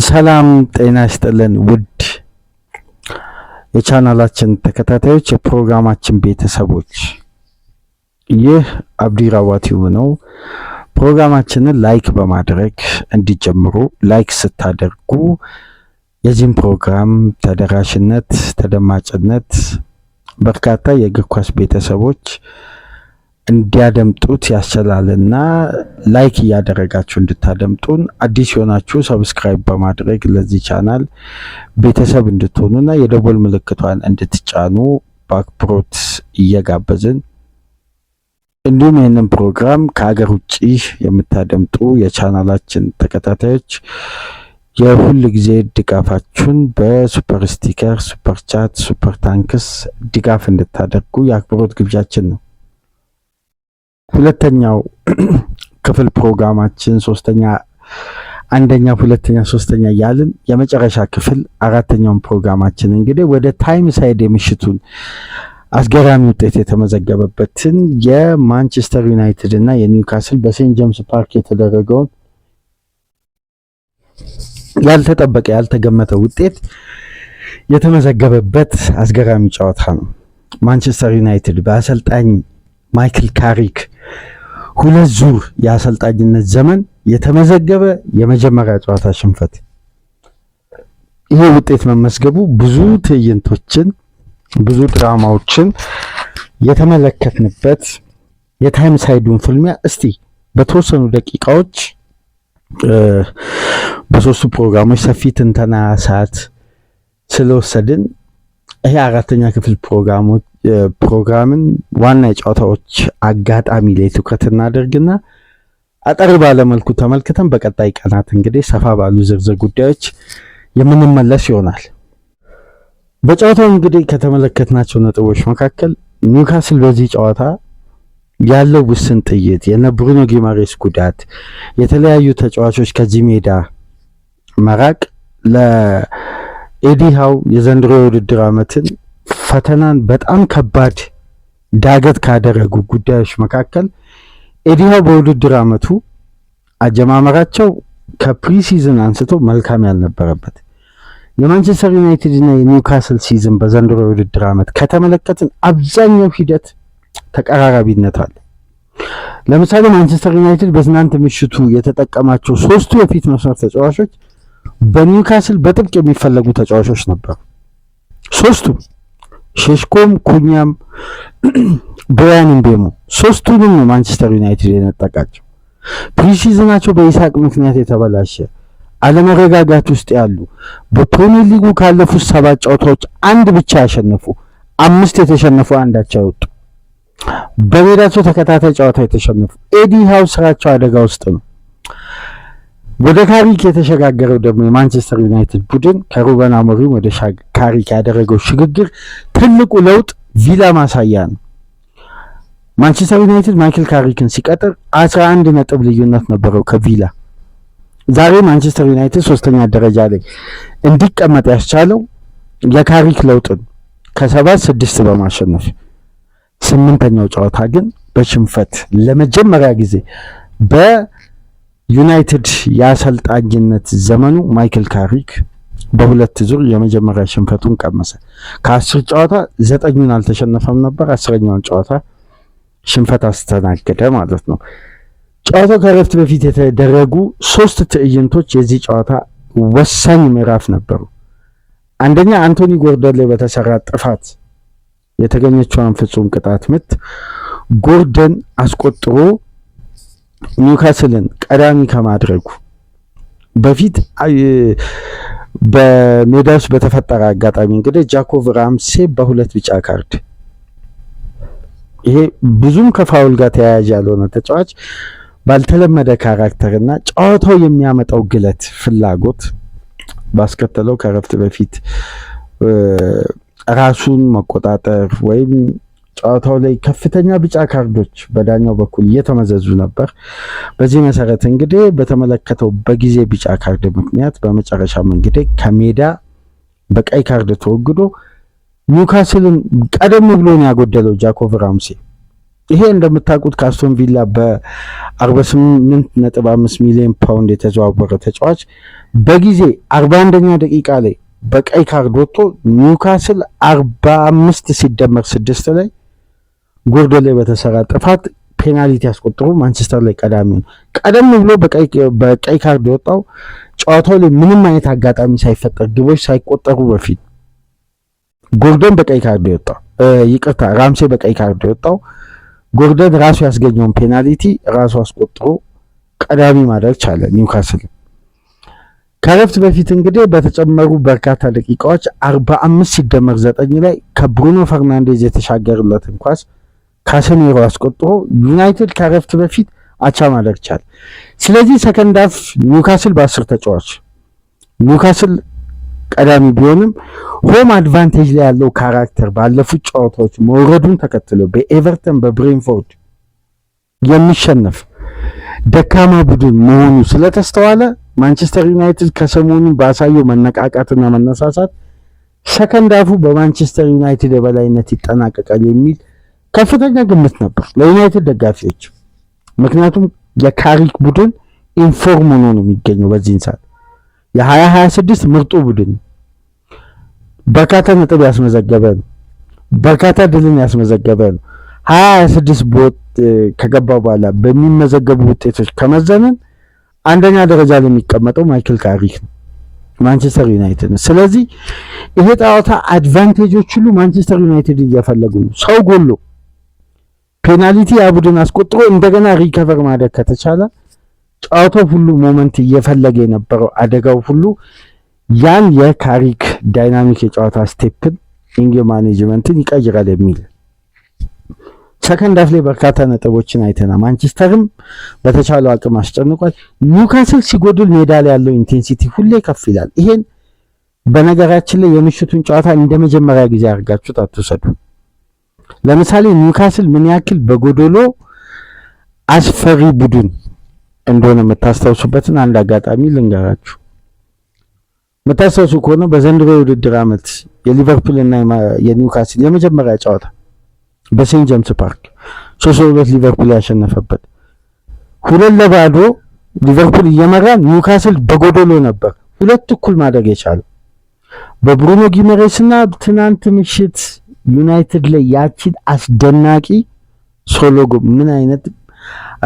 ሰላም ጤና ይስጥልን ውድ የቻናላችን ተከታታዮች የፕሮግራማችን ቤተሰቦች፣ ይህ አብዲ ራዋቲው ነው። ፕሮግራማችንን ላይክ በማድረግ እንዲጀምሩ። ላይክ ስታደርጉ የዚህን ፕሮግራም ተደራሽነት፣ ተደማጭነት በርካታ የእግር ኳስ ቤተሰቦች እንዲያደምጡት ያስችላልና ላይክ እያደረጋችሁ እንድታደምጡን፣ አዲስ የሆናችሁ ሰብስክራይብ በማድረግ ለዚህ ቻናል ቤተሰብ እንድትሆኑና የደወል ምልክቷን እንድትጫኑ በአክብሮት እየጋበዝን፣ እንዲሁም ይህንን ፕሮግራም ከሀገር ውጭ የምታደምጡ የቻናላችን ተከታታዮች የሁል ጊዜ ድጋፋችሁን በሱፐር ስቲከር፣ ሱፐር ቻት፣ ሱፐር ታንክስ ድጋፍ እንድታደርጉ የአክብሮት ግብዣችን ነው። ሁለተኛው ክፍል ፕሮግራማችን አንደኛ፣ ሁለተኛ፣ ሶስተኛ ያልን የመጨረሻ ክፍል አራተኛውን ፕሮግራማችን እንግዲህ ወደ ታይም ሳይድ የምሽቱን አስገራሚ ውጤት የተመዘገበበትን የማንቸስተር ዩናይትድ እና የኒውካስል በሴንት ጄምስ ፓርክ የተደረገውን ያልተጠበቀ ያልተገመተ ውጤት የተመዘገበበት አስገራሚ ጨዋታ ነው። ማንቸስተር ዩናይትድ በአሰልጣኝ ማይክል ካሪክ 2 ዙር የአሰልጣኝነት ዘመን የተመዘገበ የመጀመሪያ ጨዋታ ሽንፈት። ይሄ ውጤት መመስገቡ ብዙ ትዕይንቶችን፣ ብዙ ድራማዎችን የተመለከትንበት የታይም ሳይዱን ፍልሚያ እስቲ በተወሰኑ ደቂቃዎች በሶስቱ ፕሮግራሞች ሰፊ ትንተና ሰዓት ስለወሰድን ይሄ አራተኛ ክፍል ፕሮግራምን ዋና የጨዋታዎች አጋጣሚ ላይ ትኩረት እናደርግና አጠር ባለ መልኩ ተመልክተን በቀጣይ ቀናት እንግዲህ ሰፋ ባሉ ዝርዝር ጉዳዮች የምንመለስ ይሆናል። በጨዋታው እንግዲህ ከተመለከትናቸው ነጥቦች መካከል ኒውካስል በዚህ ጨዋታ ያለው ውስን ጥይት፣ የነ ብሩኖ ጊማሬስ ጉዳት፣ የተለያዩ ተጫዋቾች ከዚህ ሜዳ መራቅ ለኤዲ ሃው የዘንድሮ የውድድር ዓመትን ፈተናን በጣም ከባድ ዳገት ካደረጉ ጉዳዮች መካከል ኤዲ ሃው በውድድር ዓመቱ አጀማመራቸው ከፕሪሲዝን አንስቶ መልካም ያልነበረበት የማንቸስተር ዩናይትድ እና የኒውካስል ሲዝን በዘንድሮ የውድድር ዓመት ከተመለከትን አብዛኛው ሂደት ተቀራራቢነት አለ። ለምሳሌ ማንቸስተር ዩናይትድ በትናንት ምሽቱ የተጠቀማቸው 3ቱ የፊት መስመር ተጫዋቾች በኒውካስል በጥብቅ የሚፈለጉ ተጫዋቾች ነበሩ። 3ቱ ሼሽኮም፣ ኩኛም፣ ብራያን ምቤሞ 3ቱንም ነው ማንቸስተር ዩናይትድ የነጠቃቸው። ፕሪሲዝናቸው በኢሳቅ ምክንያት የተበላሸ አለመረጋጋት ውስጥ ያሉ፣ በፕሪሚየር ሊጉ ካለፉት 7 ጨዋታዎች አንድ ብቻ ያሸነፉ፣ 5 የተሸነፉ፣ አንዳቸው ያወጡ፣ በሜዳቸው ተከታታይ ጨዋታ የተሸነፉ ኤዲ ሃው ስራቸው አደጋ ውስጥ ነው። ወደ ካሪክ የተሸጋገረው ደግሞ የማንቸስተር ዩናይትድ ቡድን ከሩበን አሞሪም ወደ ካሪክ ያደረገው ሽግግር ትልቁ ለውጥ ቪላ ማሳያ ነው። ማንቸስተር ዩናይትድ ማይክል ካሪክን ሲቀጥር 11 ነጥብ ልዩነት ነበረው ከቪላ። ዛሬ ማንቸስተር ዩናይትድ 3ኛ ደረጃ ላይ እንዲቀመጥ ያስቻለው የካሪክ ለውጥን ከ7-6 በማሸነፍ 8ኛው ጨዋታ ግን በሽንፈት ለመጀመሪያ ጊዜ በዩናይትድ የአሰልጣኝነት ዘመኑ ማይክል ካሪክ በ2 ዙር የመጀመሪያ ሽንፈቱን ቀመሰ። ከ10 ጨዋታ 9ኙን አልተሸነፈም ነበር። 10ኛውን ጨዋታ ሽንፈት አስተናገደ ማለት ነው። ጨዋታው ከረፍት በፊት የተደረጉ 3 ትዕይንቶች የዚህ ጨዋታ ወሳኝ ምዕራፍ ነበሩ። አንደኛ፣ አንቶኒ ጎርደን ላይ በተሰራ ጥፋት የተገኘችውን ፍጹም ቅጣት ምት ጎርደን አስቆጥሮ ኒውካስልን ቀዳሚ ከማድረጉ በፊት በሜዳ ውስጥ በተፈጠረ አጋጣሚ እንግዲህ ጃኮቭ ራምሴ በ2 ቢጫ ካርድ፣ ይሄ ብዙም ከፋውል ጋር ተያያዥ ያልሆነ ተጫዋች ባልተለመደ ካራክተርና ጨዋታው የሚያመጣው ግለት ፍላጎት ባስከተለው ከረፍት በፊት ራሱን መቆጣጠር ወይም ጨዋታው ላይ ከፍተኛ ቢጫ ካርዶች በዳኛው በኩል እየተመዘዙ ነበር። በዚህ መሰረት እንግዲህ በተመለከተው በጊዜ ቢጫ ካርድ ምክንያት በመጨረሻም እንግዲህ ከሜዳ በቀይ ካርድ ተወግዶ ኒውካስልን ቀደም ብሎ ነው ያጎደለው ጃኮቭ ራምሴ። ይሄ እንደምታውቁት ከአስቶን ቪላ በ48.5 ሚሊዮን ፓውንድ የተዘዋወረ ተጫዋች በጊዜ 41ኛ ደቂቃ ላይ በቀይ ካርድ ወጥቶ ኒውካስል 45 ሲደመር 6 ላይ ጎርደን ላይ በተሰራ ጥፋት ፔናልቲ ያስቆጥሩ ማንቸስተር ላይ ቀዳሚ ነው። ቀደም ብሎ በቀይ ካርድ የወጣው ጨዋታው ላይ ምንም አይነት አጋጣሚ ሳይፈጠር ግቦች ሳይቆጠሩ በፊት ጎርደን በቀይ ካርድ የወጣው ራምሴ በቀይ ካርድ የወጣው ጎርደን ራሱ ያስገኘውን ፔናልቲ ራሱ አስቆጥሮ ቀዳሚ ማድረግ ቻለ ኒውካስል። ከረፍት በፊት እንግዲህ በተጨመሩ በርካታ ደቂቃዎች 45 ሲደመር 9 ላይ ከብሩኖ ፈርናንዴዝ የተሻገረለትን ኳስ ካሰሜሮ አስቆጥሮ ዩናይትድ ከረፍት በፊት አቻ ማድረግ ቻለ። ስለዚህ ሰከንድ ሃፍ ኒውካስል በ10 ተጫዋች ኒውካስል ቀዳሚ ቢሆንም ሆም አድቫንቴጅ ላይ ያለው ካራክተር ባለፉት ጨዋታዎች መውረዱን ተከትሎ በኤቨርተን በብሬንፎርድ የሚሸነፍ ደካማ ቡድን መሆኑ ስለተስተዋለ ማንቸስተር ዩናይትድ ከሰሞኑ ባሳየው መነቃቃትና መነሳሳት ሰከንድ ሃፉ በማንቸስተር ዩናይትድ የበላይነት ይጠናቀቃል የሚል ከፍተኛ ግምት ነበር ለዩናይትድ ደጋፊዎች። ምክንያቱም የካሪክ ቡድን ኢንፎርም ሆኖ ነው የሚገኘው በዚህን ሰዓት የ2026 ምርጡ ቡድን በርካታ ነጥብ ያስመዘገበ ነው። በርካታ ድልን ያስመዘገበ ነው። 2026 ቦት ከገባ በኋላ በሚመዘገቡ ውጤቶች ከመዘንን አንደኛ ደረጃ ላይ የሚቀመጠው ማይክል ካሪክ ነው ማንቸስተር ዩናይትድ ነው። ስለዚህ ይሄ ጨዋታ አድቫንቴጆች ሁሉ ማንቸስተር ዩናይትድ እየፈለጉ ነው። ሰው ጎሎ ፔናልቲ ያ ቡድን አስቆጥሮ እንደገና ሪከቨር ማድረግ ከተቻለ ጨዋታው ሁሉ ሞመንት እየፈለገ የነበረው አደጋው ሁሉ ያን የካሪክ ዳይናሚክ የጨዋታ ስቴፕን ኢንጌም ማኔጅመንትን ይቀይራል የሚል ሰከንድ ሃፍ ላይ በርካታ ነጥቦችን አይተናል። ማንቸስተርም በተቻለው አቅም አስጨንቋል። ኒውካስል ሲጎድል ሜዳ ላይ ያለው ኢንቴንሲቲ ሁሌ ከፍ ይላል። ይሄን በነገራችን ላይ የምሽቱን ጨዋታ እንደ መጀመሪያ ጊዜ አድርጋችሁት አትውሰዱ። ለምሳሌ ኒውካስል ምን ያክል በጎዶሎ አስፈሪ ቡድን እንደሆነ የምታስታውሱበትን አንድ አጋጣሚ ልንገራችሁ። የምታስታውሱ ከሆነ በዘንድሮ የውድድር ዓመት የሊቨርፑል እና የኒውካስል የመጀመሪያ ጨዋታ በሴንት ጄምስ ፓርክ 3-2 ሊቨርፑል ያሸነፈበት 2-0 ሊቨርፑል እየመራ ኒውካስል በጎዶሎ ነበር ሁለት እኩል ማድረግ የቻለው በብሩኖ ጊመሬስ እና ትናንት ምሽት ዩናይትድ ላይ ያቺን አስደናቂ ሶሎጎ ምን አይነት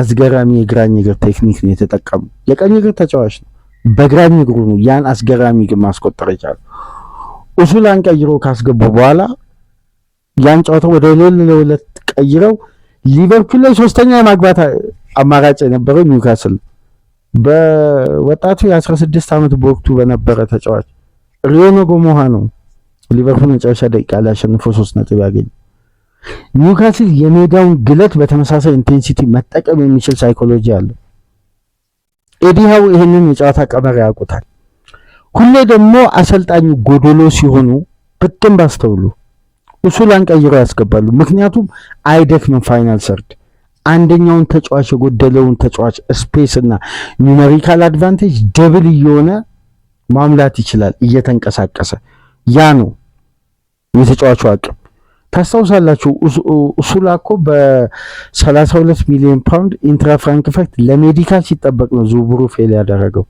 አስገራሚ የግራኝ እግር ቴክኒክ ነው የተጠቀሙ። የቀኝ እግር ተጫዋች ነው፣ በግራኝ እግሩ ነው ያን አስገራሚ ግን ማስቆጠር የቻለው። ኡሱላን ቀይሮ ካስገቡ በኋላ ያን ጨዋታ ወደ 2-2 ቀይረው ሊቨርፑል ላይ ሶስተኛ የማግባት አማራጭ የነበረው ኒውካስል በወጣቱ የ16 ዓመት በወቅቱ በነበረ ተጫዋች ሪዮኖ ጎሞሃ ነው ሊቨርፑል መጨረሻ ደቂቃ ላይ አሸንፎ 3 ነጥብ ያገኘ። ኒውካስል የሜዳውን ግለት በተመሳሳይ ኢንቴንሲቲ መጠቀም የሚችል ሳይኮሎጂ አለው። ኤዲሃው ይህንን የጨዋታ ቀመር ያውቁታል። ሁሌ ደግሞ አሰልጣኙ ጎዶሎ ሲሆኑ በደንብ አስተውሉ፣ ኡሱላን ቀይረው ያስገባሉ። ምክንያቱም አይደክምም። ፋይናል ሰርድ አንደኛውን ተጫዋች የጎደለውን ተጫዋች ስፔስ እና ኒውሜሪካል አድቫንቴጅ ደብል እየሆነ ማምላት ይችላል እየተንቀሳቀሰ። ያ ነው የተጫዋቹ አቅም። ታስታውሳላችሁ ኡሱላ እኮ በ32 ሚሊዮን ፓውንድ ኢንትራ ፍራንክፈርት ለሜዲካል ሲጠበቅ ነው ዝውውሩ ፌል ያደረገው።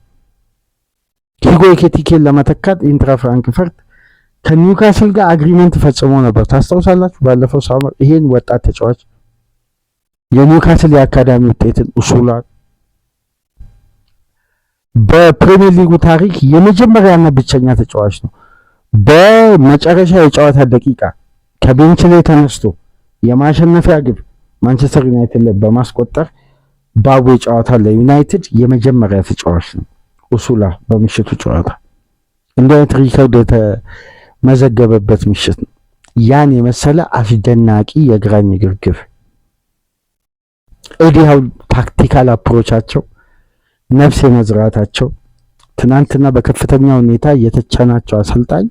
ሂጎ ኤኪቲኬን ለመተካት ኢንትራ ፍራንክፈርት ከኒውካስል ጋር አግሪመንት ፈጽሞ ነበር። ታስታውሳላችሁ ባለፈው ሳምር ይሄን ወጣት ተጫዋች የኒውካስል የአካዳሚ ውጤትን ኡሱላ በፕሪሚየር ሊጉ ታሪክ የመጀመሪያና ብቸኛ ተጫዋች ነው በመጨረሻ የጨዋታ ደቂቃ ከቤንች ላይ ተነስቶ የማሸነፊያ ግብ ማንቸስተር ዩናይትድ ላይ በማስቆጠር ባቡ ጨዋታ ለዩናይትድ የመጀመሪያ ተጫዋች ነው ኡሱላ በምሽቱ ጨዋታ። እንደ አይነት ሪከርድ የተመዘገበበት ምሽት ነው። ያን የመሰለ አስደናቂ የግራኝ እግር ግብ ኤዲሃው ታክቲካል አፕሮቻቸው ነፍስ የመዝራታቸው ትናንትና በከፍተኛ ሁኔታ የተቻናቸው አሰልጣኝ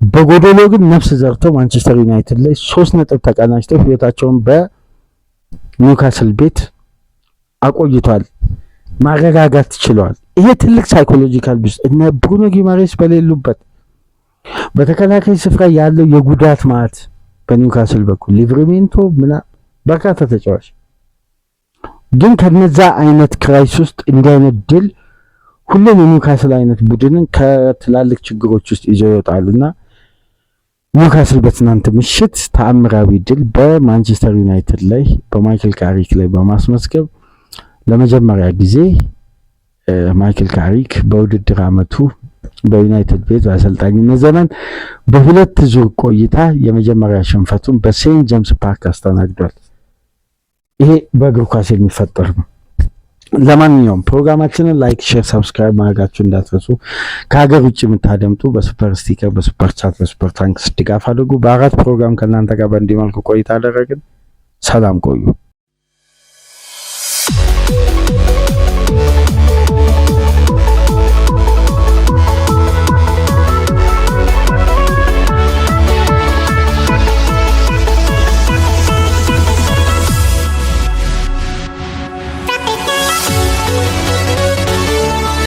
በጎዶሎ ግን ነፍስ ዘርተው ማንቸስተር ዩናይትድ ላይ 3 ነጥብ ተቀናጅተው ህይወታቸውን በኒውካስል ቤት አቆይቷል፣ ማረጋጋት ችለዋል። ይሄ ትልቅ ሳይኮሎጂካል ቢስ እነ ብሩኖ ጊማሬስ በሌሉበት በተከላካይ ስፍራ ያለው የጉዳት ማት በኒውካስል በኩል ሊቨርሜንቶ በርካታ ተጫዋች ግን ከነዛ አይነት ክራይስ ውስጥ እንዲህ አይነት ድል ሁሉም የኒውካስል አይነት ቡድንን ከትላልቅ ችግሮች ውስጥ ይዘው ይወጣሉና ኒውካስል በትናንት ምሽት ተአምራዊ ድል በማንቸስተር ዩናይትድ ላይ በማይክል ካሪክ ላይ በማስመዝገብ ለመጀመሪያ ጊዜ ማይክል ካሪክ በውድድር ዓመቱ በዩናይትድ ቤት በአሰልጣኝነት ዘመን በሁለት ዙር ቆይታ የመጀመሪያ ሽንፈቱን በሴንት ጄምስ ፓርክ አስተናግዷል። ይሄ በእግር ኳስ የሚፈጠር ነው። ለማንኛውም ፕሮግራማችንን ላይክ፣ ሼር፣ ሰብስክራይብ ማድረጋችሁ እንዳትረሱ። ከሀገር ውጭ የምታደምጡ በሱፐር ስቲከር፣ በሱፐር ቻት፣ በሱፐር ታንክስ ድጋፍ አድርጉ። በአራት ፕሮግራም ከእናንተ ጋር በእንዲህ መልኩ ቆይታ አደረግን። ሰላም ቆዩ።